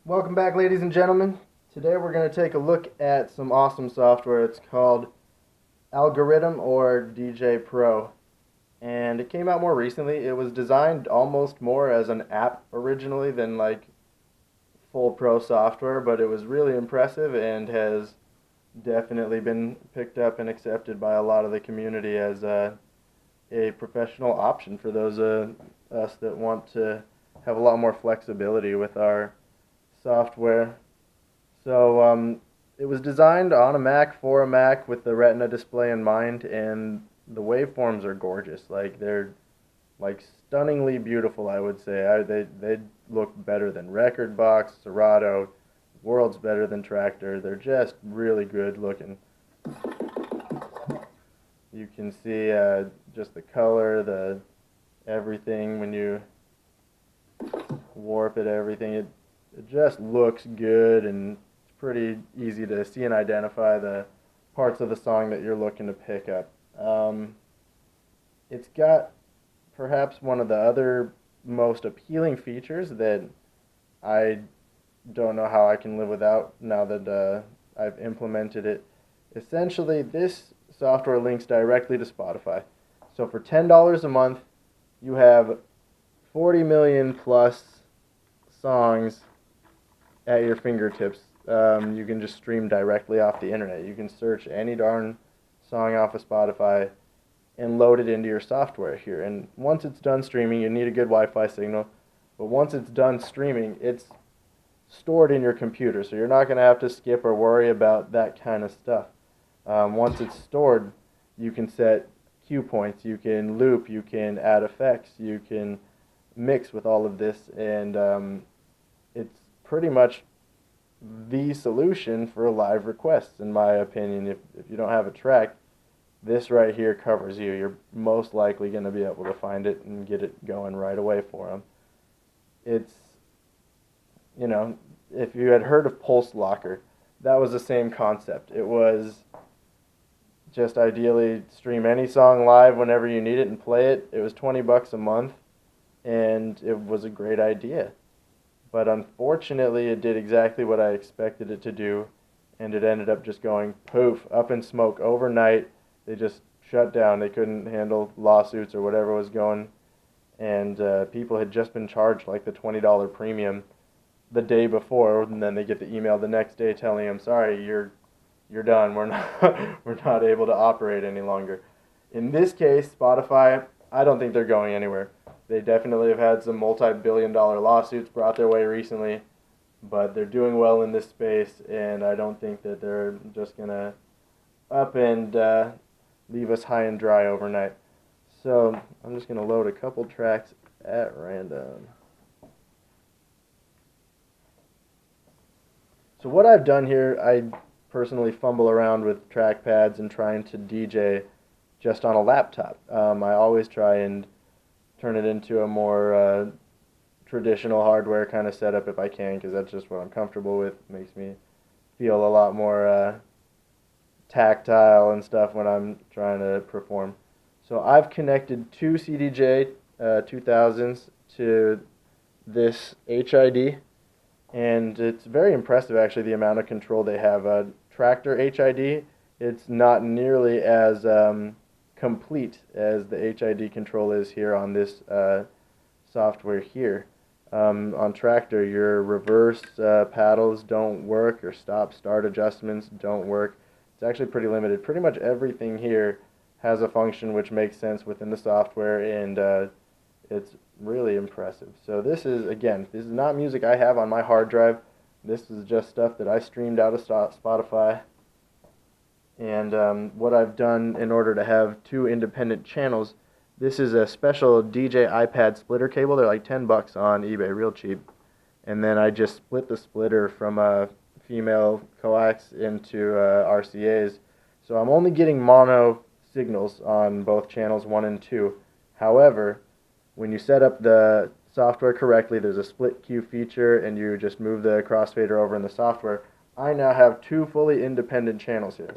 Welcome back, ladies and gentlemen. Today we're going to take a look at some awesome software. It's called Algoriddim or DJay Pro. And it came out more recently. It was designed almost more as an app originally than like full pro software, but it was really impressive and has definitely been picked up and accepted by a lot of the community as a professional option for those us that want to have a lot more flexibility with our software. So it was designed on a Mac for a Mac with the Retina display in mind, and the waveforms are gorgeous. Like they're like stunningly beautiful, I would say. They look better than Record Box, Serato, worlds better than Tractor. They're just really good looking. You can see just the color, the everything when you warp it, everything. It just looks good, and it's pretty easy to see and identify the parts of the song that you're looking to pick up. It's got perhaps one of the other most appealing features that I don't know how I can live without now that I've implemented it. Essentially, this software links directly to Spotify. So for $10 a month, you have 40 million plus songs at your fingertips. You can just stream directly off the internet. You can search any darn song off of Spotify and load it into your software here. And once it's done streaming, you need a good Wi-Fi signal. But once it's done streaming, it's stored in your computer, so you're not going to have to skip or worry about that kind of stuff. Once it's stored, you can set cue points, you can loop, you can add effects, you can mix with all of this, and it's pretty much the solution for live requests, in my opinion. If you don't have a track, this right here covers you. You're most likely going to be able to find it and get it going right away for them. It's, you know, if you had heard of Pulse Locker, that was the same concept. It was just ideally stream any song live whenever you need it and play it. It was $20 a month, and it was a great idea. But unfortunately, it did exactly what I expected it to do, and it ended up just going poof, up in smoke overnight. They just shut down. They couldn't handle lawsuits or whatever was going, and people had just been charged like the $20 premium the day before, and then they get the email the next day telling them, sorry, you're done. We're not able to operate any longer. In this case, Spotify, I don't think they're going anywhere. They definitely have had some multi-billion-dollar lawsuits brought their way recently, but they're doing well in this space, and I don't think that they're just gonna up and leave us high and dry overnight. So I'm just gonna load a couple tracks at random. So what I've done here, I personally fumble around with trackpads and trying to DJ just on a laptop. I always try and turn it into a more traditional hardware kind of setup if I can, because that's just what I'm comfortable with. It makes me feel a lot more tactile and stuff when I'm trying to perform. So I've connected two CDJ 2000s to this HID. And it's very impressive, actually, the amount of control they have. Tractor HID, it's not nearly as complete as the HID control is here on this software here. On Tractor, your reverse paddles don't work, your stop-start adjustments don't work. It's actually pretty limited. Pretty much everything here has a function which makes sense within the software, and it's really impressive. So this is not music I have on my hard drive. This is just stuff that I streamed out of Spotify. And what I've done in order to have two independent channels, this is a special DJay iPad splitter cable. They're like $10 on eBay, real cheap. And then I just split the splitter from a female coax into RCAs. So I'm only getting mono signals on both channels 1 and 2. However, when you set up the software correctly, there's a split queue feature, and you just move the crossfader over in the software. I now have two fully independent channels here.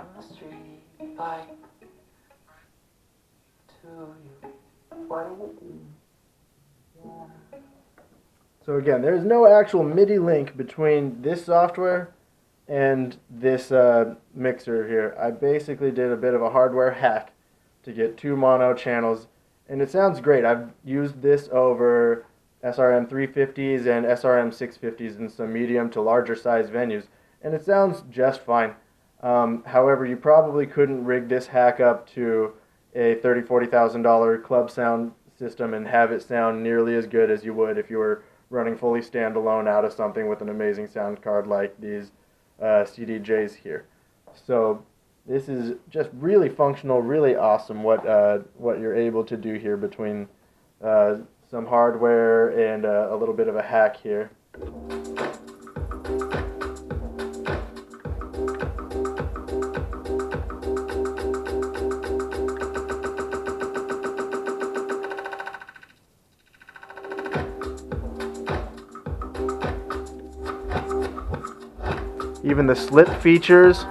down the street bike to you. What do you want? So again, there's no actual MIDI link between this software and this mixer here. I basically did a bit of a hardware hack to get 2 mono channels, and it sounds great. I've used this over SRM 350s and SRM 650s in some medium to larger size venues, and it sounds just fine. However, you probably couldn't rig this hack up to a $30,000, $40,000 club sound system and have it sound nearly as good as you would if you were running fully standalone out of something with an amazing sound card like these DJs here. So this is just really functional, really awesome what you're able to do here between some hardware and a little bit of a hack here. Even the slip features.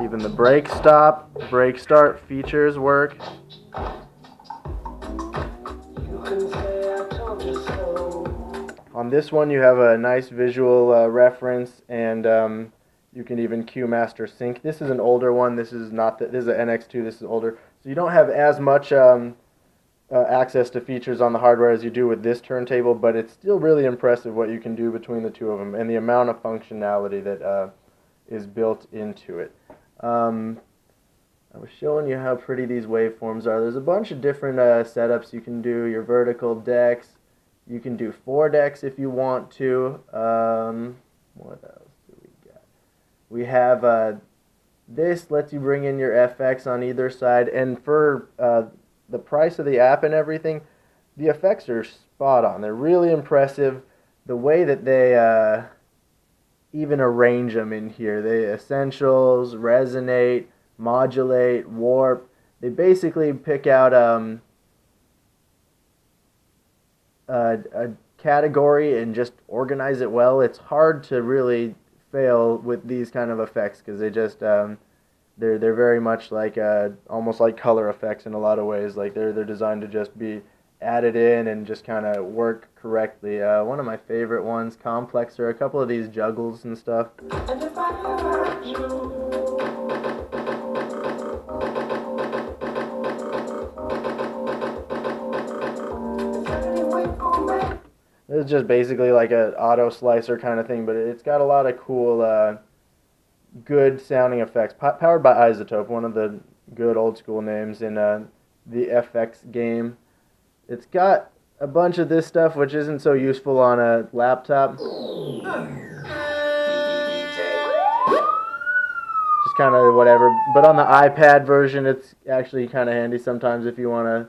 Even the break stop, break start features work. On this one you have a nice visual reference, and you can even cue master sync. This is an older one. This is not this is an NX2. This is older, so you don't have as much access to features on the hardware as you do with this turntable. But it's still really impressive what you can do between the two of them, and the amount of functionality that is built into it. I was showing you how pretty these waveforms are. There's a bunch of different setups you can do. Your vertical decks. You can do 4 decks if you want to. What else do we got? We have this lets you bring in your FX on either side, and for the price of the app and everything, the effects are spot on. They're really impressive. The way that they even arrange them in here. The essentials, resonate, modulate, warp. They basically pick out a category and just organize it well. It's hard to really fail with these kind of effects because they just they're very much like almost like color effects in a lot of ways. Like they're designed to just be added in and just kind of work correctly. One of my favorite ones, Complexer, a couple of these juggles and stuff. And if I hurt you, this is just basically like an auto slicer kind of thing, but it's got a lot of cool, good sounding effects. Powered by Isotope, one of the good old school names in the FX game. It's got a bunch of this stuff which isn't so useful on a laptop. Just kind of whatever. But on the iPad version, it's actually kind of handy sometimes if you want to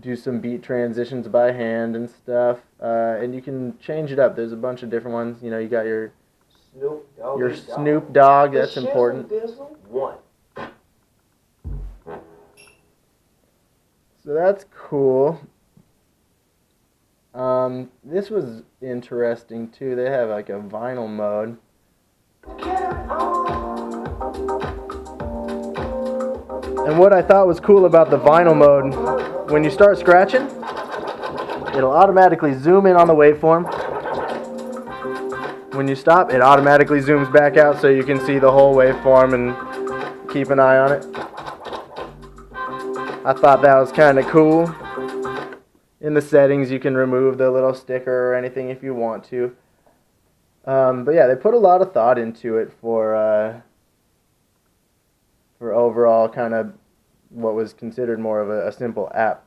do some beat transitions by hand and stuff. And you can change it up. There's a bunch of different ones. You know, you got your Snoop Dogg. That's important. So that's cool. This was interesting too. They have like a vinyl mode. And what I thought was cool about the vinyl mode, when you start scratching, it'll automatically zoom in on the waveform. When you stop, it automatically zooms back out so you can see the whole waveform and keep an eye on it. I thought that was kind of cool. In the settings, you can remove the little sticker or anything if you want to. But yeah, they put a lot of thought into it for overall kind of what was considered more of a simple app.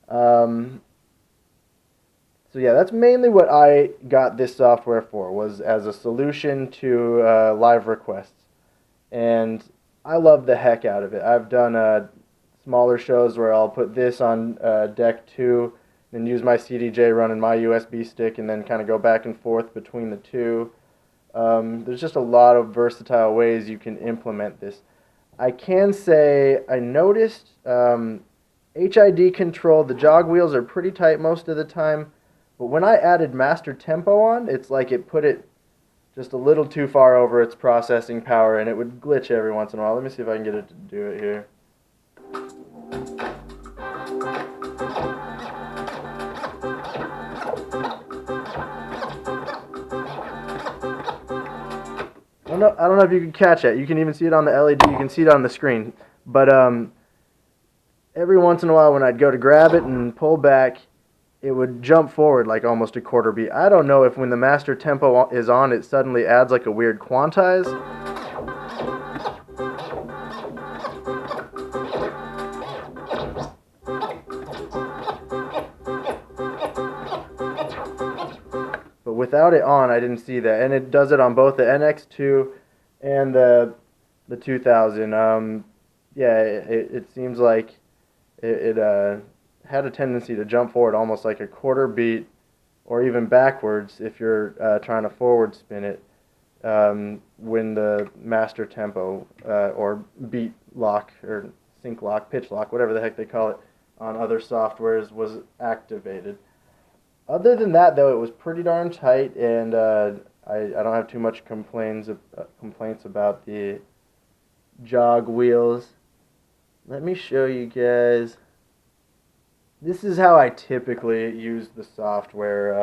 So yeah, that's mainly what I got this software for, was as a solution to live requests. And I love the heck out of it. I've done smaller shows where I'll put this on deck 2 and use my CDJ running my USB stick and then kind of go back and forth between the two. There's just a lot of versatile ways you can implement this. I can say I noticed HID control, the jog wheels are pretty tight most of the time, but when I added master tempo on, it's like it put it just a little too far over its processing power, and it would glitch every once in a while. Let me see if I can get it to do it here. I don't know if you can catch it. You can even see it on the LED. You can see it on the screen. But every once in a while when I'd go to grab it and pull back, it would jump forward like almost a quarter beat. I don't know if when the master tempo is on, it suddenly adds like a weird quantize. But without it on, I didn't see that. And it does it on both the NX2 and the 2000. Yeah, it seems like it had a tendency to jump forward almost like a quarter beat or even backwards if you're trying to forward spin it when the master tempo or beat lock or sync lock, pitch lock, whatever the heck they call it on other softwares was activated. Other than that, though, it was pretty darn tight, and I don't have too much complaints about the jog wheels. Let me show you guys. This is how I typically use the software.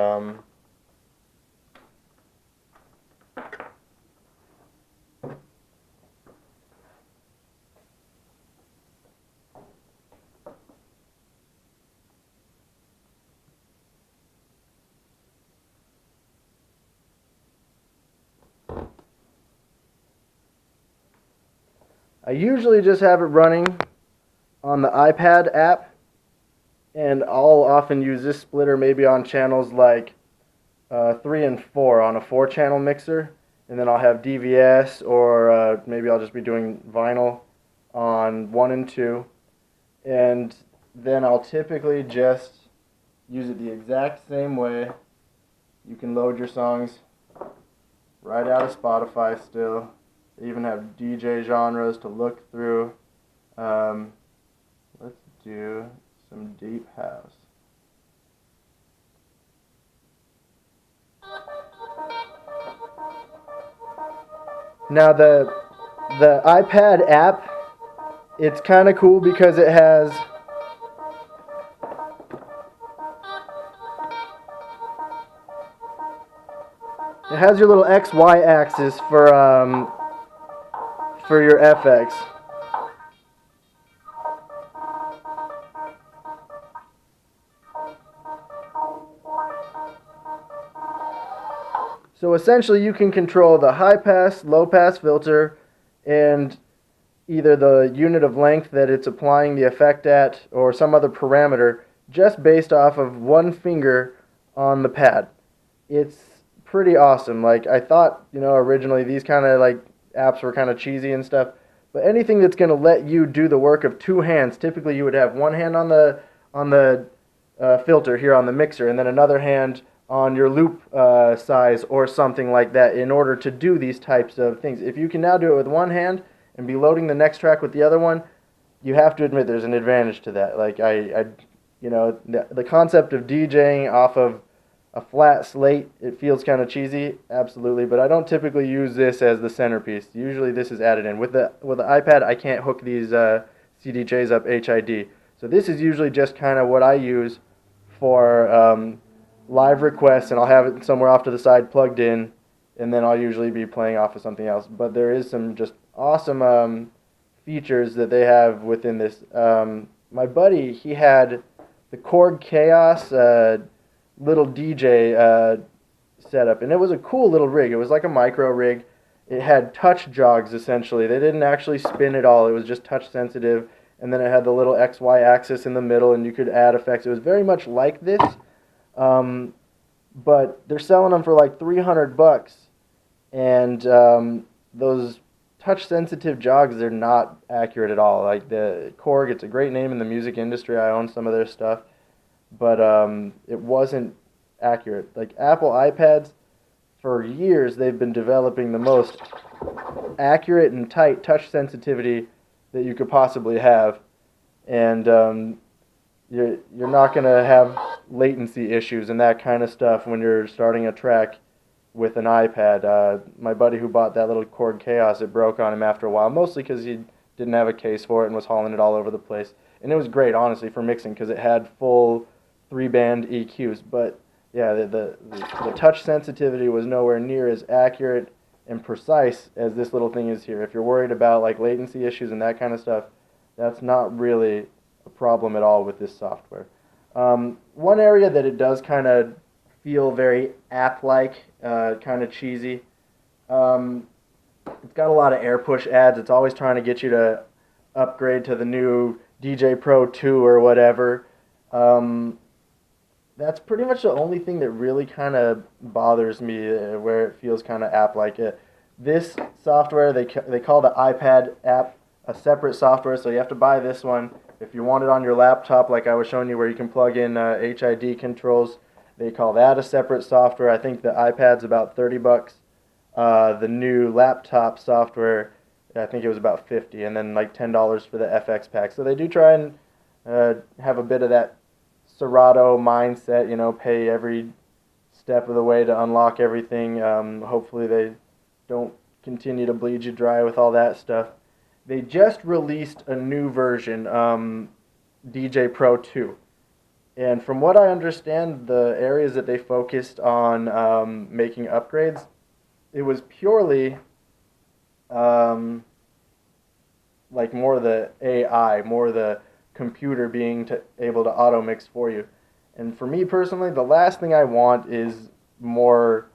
I usually just have it running on the iPad app, and I'll often use this splitter maybe on channels like 3 and 4 on a 4-channel mixer, and then I'll have DVS or maybe I'll just be doing vinyl on 1 and 2, and then I'll typically just use it the exact same way. You can load your songs right out of Spotify still. They even have DJ genres to look through. Let's do some deep house. Now the iPad app, it's kind of cool because it has your little XY axis for your FX. So essentially you can control the high pass, low pass filter, and either the unit of length that it's applying the effect at or some other parameter just based off of one finger on the pad. It's pretty awesome. Like, I thought, originally these kind of like apps were kind of cheesy and stuff, but anything that's going to let you do the work of two hands, typically you would have one hand on the filter here on the mixer and then another hand on your loop size or something like that in order to do these types of things. If you can now do it with one hand and be loading the next track with the other one, you have to admit there's an advantage to that. Like the concept of DJing off of a flat slate, it feels kind of cheesy, absolutely, but I don't typically use this as the centerpiece. Usually this is added in. With the iPad, I can't hook these CDJs up HID. So this is usually just kind of what I use for live requests, and I'll have it somewhere off to the side plugged in, and then I'll usually be playing off of something else. But there is some just awesome features that they have within this. My buddy, he had the Korg Chaos little DJ setup, and it was a cool little rig. It was like a micro rig. It had touch jogs, essentially. They didn't actually spin it all. It was just touch sensitive, and then it had the little XY axis in the middle, and you could add effects. It was very much like this. But they're selling them for like $300, and those touch-sensitive jogs, they're not accurate at all. Like the Korg, it's a great name in the music industry. I own some of their stuff, but it wasn't accurate. Like Apple iPads, for years they've been developing the most accurate and tight touch sensitivity that you could possibly have, and you're not gonna have latency issues and that kind of stuff when you're starting a track with an iPad. My buddy who bought that little Chord Chaos, it broke on him after a while, mostly because he didn't have a case for it and was hauling it all over the place. And it was great, honestly, for mixing because it had full 3-band EQs. But yeah, the touch sensitivity was nowhere near as accurate and precise as this little thing is here. If you're worried about like latency issues and that kind of stuff, that's not really a problem at all with this software. One area that it does kind of feel very app-like, kind of cheesy. It's got a lot of air push ads. It's always trying to get you to upgrade to the new DJay Pro 2 or whatever. That's pretty much the only thing that really kind of bothers me, where it feels kind of app-like. This software, they call the iPad app a separate software, so you have to buy this one. If you want it on your laptop, like I was showing you, where you can plug in HID controls, they call that a separate software. I think the iPad's about $30. The new laptop software, I think it was about $50, and then like $10 for the FX pack. So they do try and have a bit of that Serato mindset, you know, pay every step of the way to unlock everything. Hopefully they don't continue to bleed you dry with all that stuff. They just released a new version, DJay Pro 2. And from what I understand, the areas that they focused on making upgrades, it was purely like more the AI, more the computer being able to auto mix for you. And for me personally, the last thing I want is more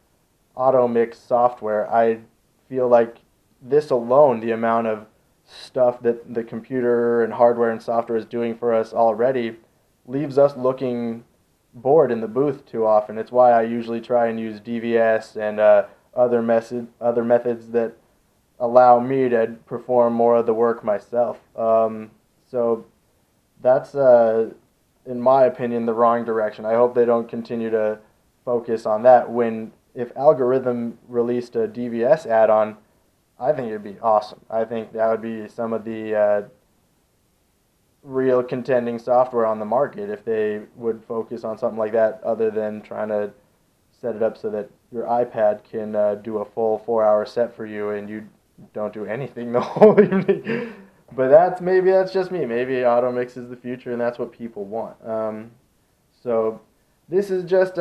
auto mix software. I feel like this alone, the amount of stuff that the computer and hardware and software is doing for us already, leaves us looking bored in the booth too often. It's why I usually try and use DVS and other methods that allow me to perform more of the work myself. So that's, in my opinion, the wrong direction. I hope they don't continue to focus on that. If Algoriddim released a DVS add-on, I think it'd be awesome. I think that would be some of the real contending software on the market if they would focus on something like that, other than trying to set it up so that your iPad can do a full 4-hour set for you and you don't do anything the whole evening. But maybe that's just me. Maybe auto mix is the future and that's what people want. So this is just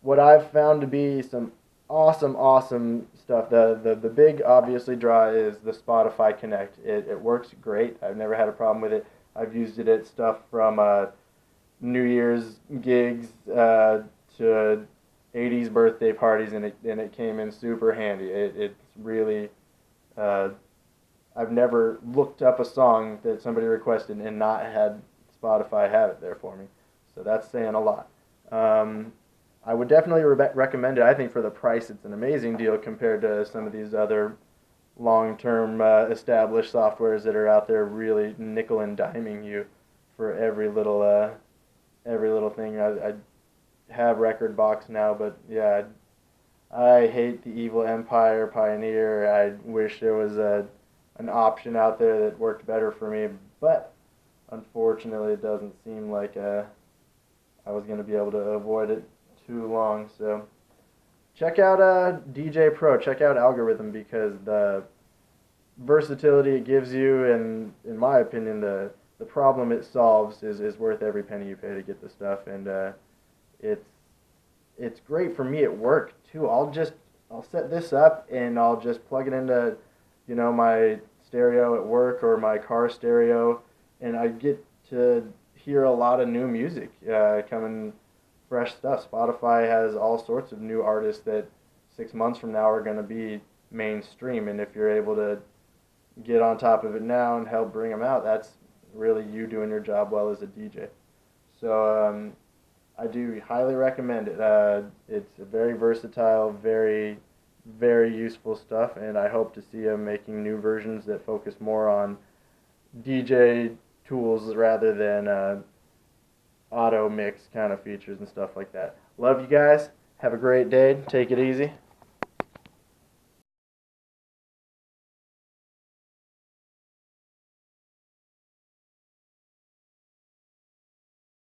what I've found to be some awesome stuff. The big, obviously, draw is the Spotify Connect. It works great. I've never had a problem with it. I've used it at stuff from New Year's gigs to 80s birthday parties, and it came in super handy. It's really, I've never looked up a song that somebody requested and not had Spotify have it there for me. So that's saying a lot. I would definitely recommend it. I think for the price, it's an amazing deal compared to some of these other long-term established softwares that are out there really nickel and diming you for every little thing. I have Rekordbox now, but yeah, I hate the evil Empire Pioneer. I wish there was an option out there that worked better for me, but unfortunately it doesn't seem like I was going to be able to avoid it too long. So check out DJay Pro, check out Algoriddim, because the versatility it gives you, and in my opinion the problem it solves is worth every penny you pay to get the stuff. And it's great for me at work too. I'll set this up and I'll just plug it into, you know, my stereo at work or my car stereo, and I get to hear a lot of new music coming, fresh stuff. Spotify has all sorts of new artists that 6 months from now are going to be mainstream, and if you're able to get on top of it now and help bring them out, that's really you doing your job well as a DJ. So I do highly recommend it. It's very versatile, very useful stuff, and I hope to see them making new versions that focus more on DJ tools rather than auto mix kind of features and stuff like that. Love you guys. Have a great day. Take it easy.